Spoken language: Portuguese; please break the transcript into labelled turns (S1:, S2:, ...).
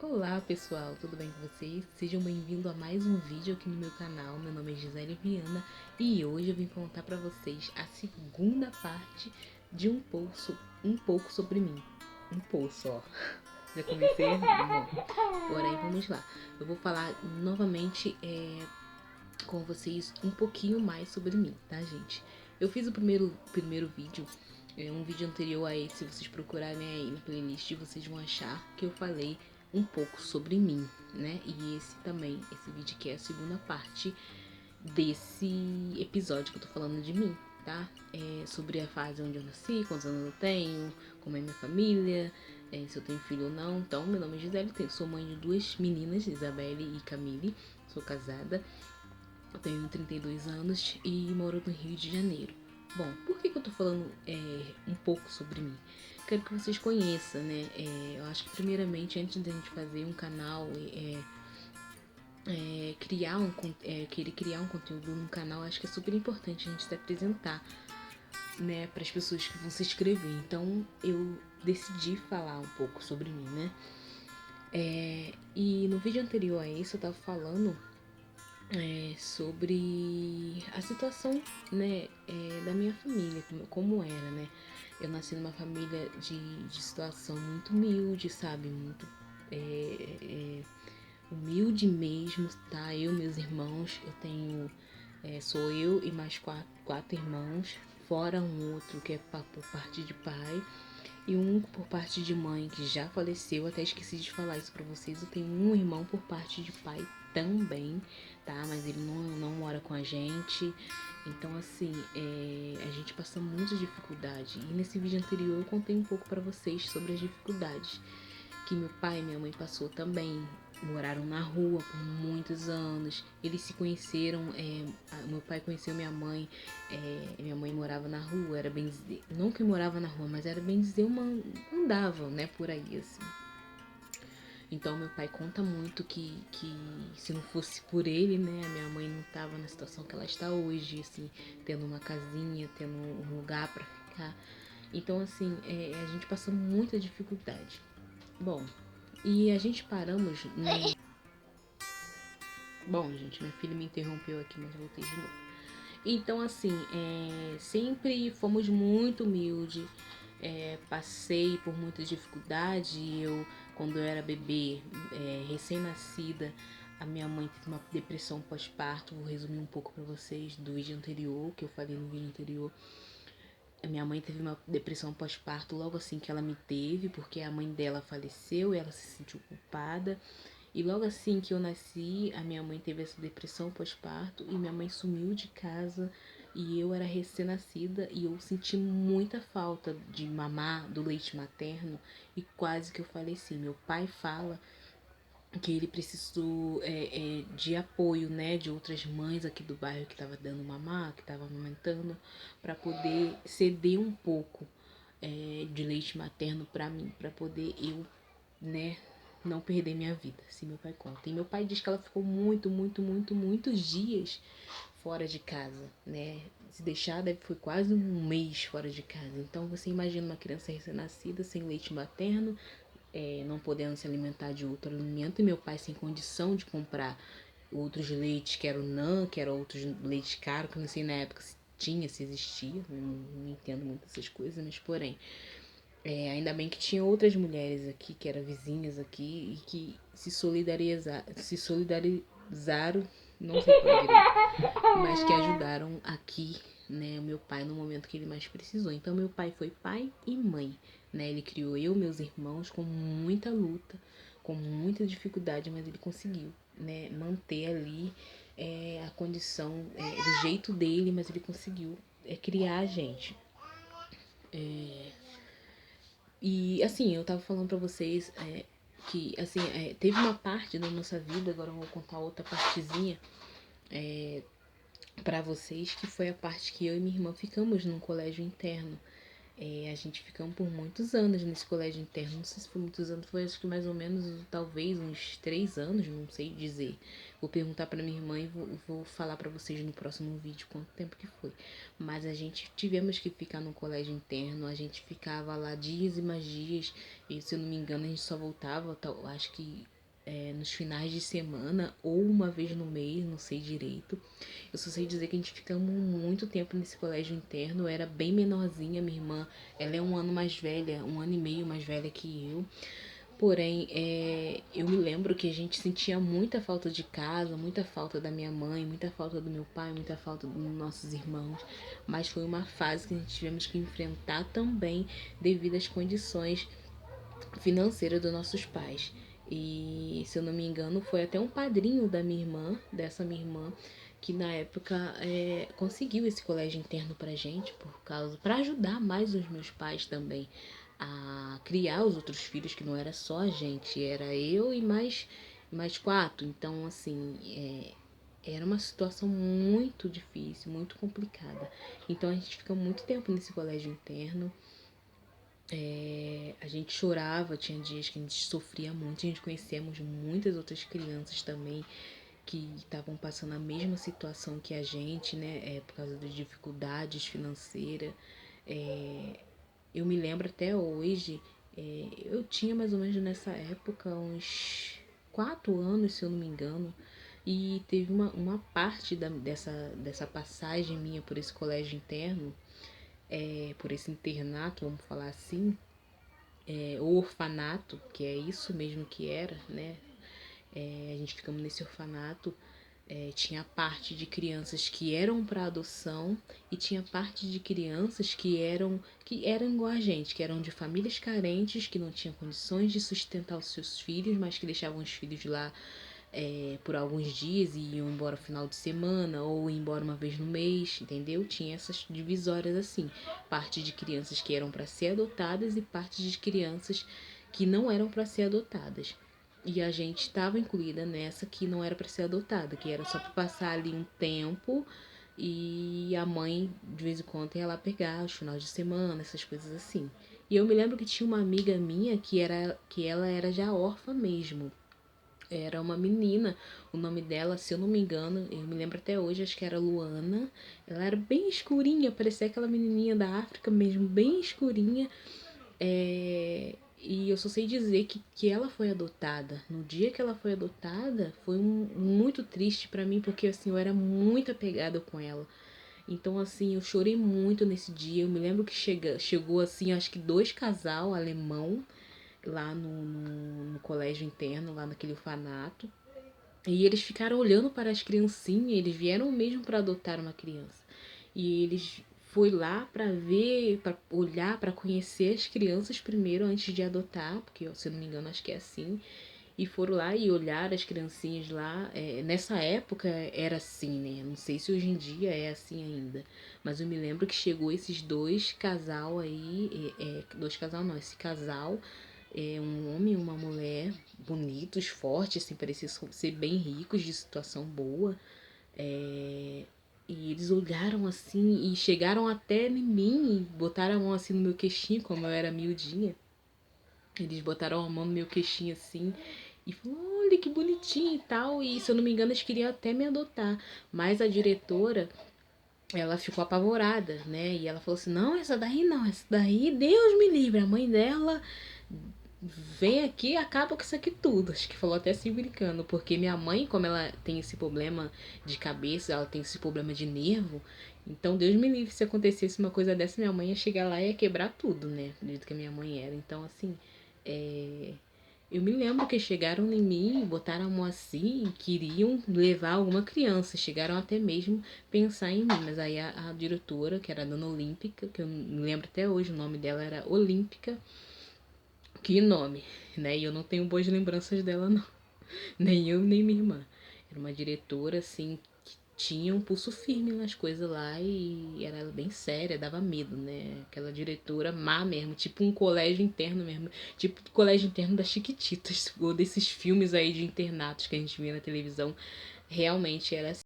S1: Olá pessoal, tudo bem com vocês? Sejam bem-vindos a mais um vídeo aqui no meu canal. Meu nome é Gisele Viana e hoje eu vim contar para vocês a segunda parte de um pouco sobre mim. Um pouco só. Já comecei? Bom, porém vamos lá. Eu vou falar novamente com vocês um pouquinho mais sobre mim, tá, gente? Eu fiz o primeiro vídeo, um vídeo anterior a esse. Se vocês procurarem aí na playlist, vocês vão achar que eu falei um pouco sobre mim, né? E esse vídeo aqui é a segunda parte desse episódio que eu tô falando de mim, tá? É sobre a fase onde eu nasci, quantos anos eu tenho, como é minha família, se eu tenho filho ou não. Então, meu nome é Gisele, sou mãe de duas meninas, Isabelle e Camille, sou casada. Eu tenho 32 anos e moro no Rio de Janeiro. Bom, por que eu tô falando um pouco sobre mim? Quero que vocês conheçam, né? Eu acho que primeiramente, antes da gente fazer um canal, querer criar um conteúdo no canal, acho que é super importante a gente se apresentar, né, para as pessoas que vão se inscrever. Então eu decidi falar um pouco sobre mim, né? E no vídeo anterior a esse eu tava falando sobre a situação, né, da minha família, como era, né? Eu nasci numa família de situação muito humilde, sabe? Muito humilde mesmo, tá? Eu, meus irmãos, eu tenho, sou eu e mais quatro irmãos, fora um outro que é por parte de pai e um por parte de mãe que já faleceu. Até esqueci de falar isso pra vocês. Eu tenho um irmão por parte de pai também, tá? Mas ele não mora com a gente. Então, assim, a gente passa muita dificuldade. E nesse vídeo anterior eu contei um pouco pra vocês sobre as dificuldades que meu pai e minha mãe passou também. Moraram na rua por muitos anos. Eles se conheceram. Meu pai conheceu minha mãe morava na rua, era bem dizer, não que morava na rua, mas era bem dizer, andava, né, por aí, assim. Então meu pai conta muito que se não fosse por ele, né, a minha mãe não tava na situação que ela está hoje, assim, tendo uma casinha, tendo um lugar para ficar. Então, assim, a gente passa muita dificuldade. Bom, e a gente paramos no... Bom, gente, minha filha me interrompeu aqui, mas voltei de novo. Então, assim, sempre fomos muito humildes. Passei por muita dificuldade. Quando eu era bebê, recém-nascida, a minha mãe teve uma depressão pós-parto. Vou resumir um pouco para vocês do vídeo anterior, que eu falei no vídeo anterior. A minha mãe teve uma depressão pós-parto logo assim que ela me teve, porque a mãe dela faleceu e ela se sentiu culpada. E logo assim que eu nasci, a minha mãe teve essa depressão pós-parto e minha mãe sumiu de casa e eu era recém-nascida e eu senti muita falta de mamar, do leite materno, e quase que eu faleci. Meu pai fala que ele precisou de apoio, né, de outras mães aqui do bairro que estava dando mamar, que estava amamentando, para poder ceder um pouco de leite materno para mim, para poder eu, né, não perder minha vida, assim meu pai conta. E meu pai diz que ela ficou muitos dias fora de casa, né? Se deixar, foi quase um mês fora de casa. Então você imagina uma criança recém-nascida, sem leite materno, não podendo se alimentar de outro alimento, e meu pai sem condição de comprar outros leites, que era o NAN, que era outros leites caros, que eu não sei na época se tinha, se existia, não entendo muito essas coisas, mas porém, ainda bem que tinha outras mulheres aqui, que eram vizinhas aqui, e que se solidarizaram, não sei qual é direito, mas que ajudaram aqui, né, o meu pai no momento que ele mais precisou. Então meu pai foi pai e mãe, né? Ele criou eu e meus irmãos com muita luta, com muita dificuldade, mas ele conseguiu, né, manter ali a condição do jeito dele, mas ele conseguiu criar a gente. E assim, eu tava falando pra vocês que assim, teve uma parte da nossa vida, agora eu vou contar outra partezinha pra vocês, que foi a parte que eu e minha irmã ficamos num colégio interno. A gente ficamos por muitos anos nesse colégio interno. Não sei se foi muitos anos, foi acho que mais ou menos, talvez uns 3 anos, não sei dizer. Vou perguntar pra minha irmã e vou falar pra vocês no próximo vídeo quanto tempo que foi. Mas a gente tivemos que ficar no colégio interno, a gente ficava lá dias e mais dias. E se eu não me engano, a gente só voltava, acho que nos finais de semana ou uma vez no mês, não sei direito. Eu só sei dizer que a gente ficamos muito tempo nesse colégio interno. Eu era bem menorzinha, minha irmã, ela é um ano mais velha, um ano e meio mais velha que eu. Porém, eu me lembro que a gente sentia muita falta de casa, muita falta da minha mãe, muita falta do meu pai, muita falta dos nossos irmãos. Mas foi uma fase que a gente tivemos que enfrentar também devido às condições financeiras dos nossos pais. E, se eu não me engano, foi até um padrinho da minha irmã, dessa minha irmã, que na época conseguiu esse colégio interno pra gente, para ajudar mais os meus pais também a criar os outros filhos, que não era só a gente, era eu e mais quatro. Então, assim, era uma situação muito difícil, muito complicada. Então a gente fica muito tempo nesse colégio interno. A gente chorava, tinha dias que a gente sofria muito, a gente conhecemos muitas outras crianças também que estavam passando a mesma situação que a gente, né, por causa das dificuldades financeiras. Eu me lembro até hoje, eu tinha mais ou menos nessa época uns 4 anos, se eu não me engano, e teve uma parte dessa passagem minha por esse colégio interno, por esse internato, vamos falar assim, o orfanato, que é isso mesmo que era, né? A gente ficamos nesse orfanato. Tinha parte de crianças que eram para adoção e tinha parte de crianças que eram igual a gente, que eram de famílias carentes, que não tinham condições de sustentar os seus filhos, mas que deixavam os filhos lá por alguns dias e iam embora no final de semana ou iam embora uma vez no mês, entendeu? Tinha essas divisórias assim, parte de crianças que eram para ser adotadas e parte de crianças que não eram para ser adotadas. E a gente estava incluída nessa que não era para ser adotada, que era só para passar ali um tempo e a mãe de vez em quando ia lá pegar os finais de semana, essas coisas assim. E eu me lembro que tinha uma amiga minha que ela era já órfã mesmo. Era uma menina, o nome dela, se eu não me engano, eu me lembro até hoje, acho que era Luana. Ela era bem escurinha, parecia aquela menininha da África mesmo, bem escurinha. E eu só sei dizer que ela foi adotada. No dia que ela foi adotada, foi muito triste pra mim, porque assim, eu era muito apegada com ela. Então, assim, eu chorei muito nesse dia. Eu me lembro que chegou, assim, acho que 2 casal alemão lá no colégio interno, lá naquele orfanato. E eles ficaram olhando para as criancinhas, eles vieram mesmo para adotar uma criança. E eles foi lá para ver, para olhar, para conhecer as crianças primeiro antes de adotar, porque se eu não me engano acho que é assim. E foram lá e olhar as criancinhas lá. Nessa época era assim, né? Não sei se hoje em dia é assim ainda. Mas eu me lembro que chegou esses 2 casal aí. 2 casal não, esse casal. Um homem e uma mulher, bonitos, fortes, assim, pareciam ser bem ricos, de situação boa. E eles olharam assim e chegaram até em mim e botaram a mão assim no meu queixinho, como eu era miudinha. Eles botaram a mão no meu queixinho assim e falaram, olha que bonitinho e tal. E se eu não me engano, eles queriam até me adotar. Mas a diretora, ela ficou apavorada, né? E ela falou assim, não, essa daí não, essa daí, Deus me livre. A mãe dela vem aqui e acaba com isso aqui tudo. Acho que falou até assim brincando, porque minha mãe, como ela tem esse problema de cabeça, ela tem esse problema de nervo, então Deus me livre se acontecesse uma coisa dessa, minha mãe ia chegar lá e ia quebrar tudo, né? Do jeito que a minha mãe era. Então, assim, eu me lembro que chegaram em mim, botaram a mão assim, queriam levar alguma criança, chegaram até mesmo pensar em mim, mas aí a diretora, que era a Dona Olímpica, que eu me lembro até hoje, o nome dela era Olímpica, que nome, né? E eu não tenho boas lembranças dela, não. Nem eu, nem minha irmã. Era uma diretora, assim, que tinha um pulso firme nas coisas lá e era bem séria, dava medo, né? Aquela diretora má mesmo, tipo um colégio interno mesmo. Tipo o colégio interno das Chiquititas, ou desses filmes aí de internatos que a gente via na televisão. Realmente era assim.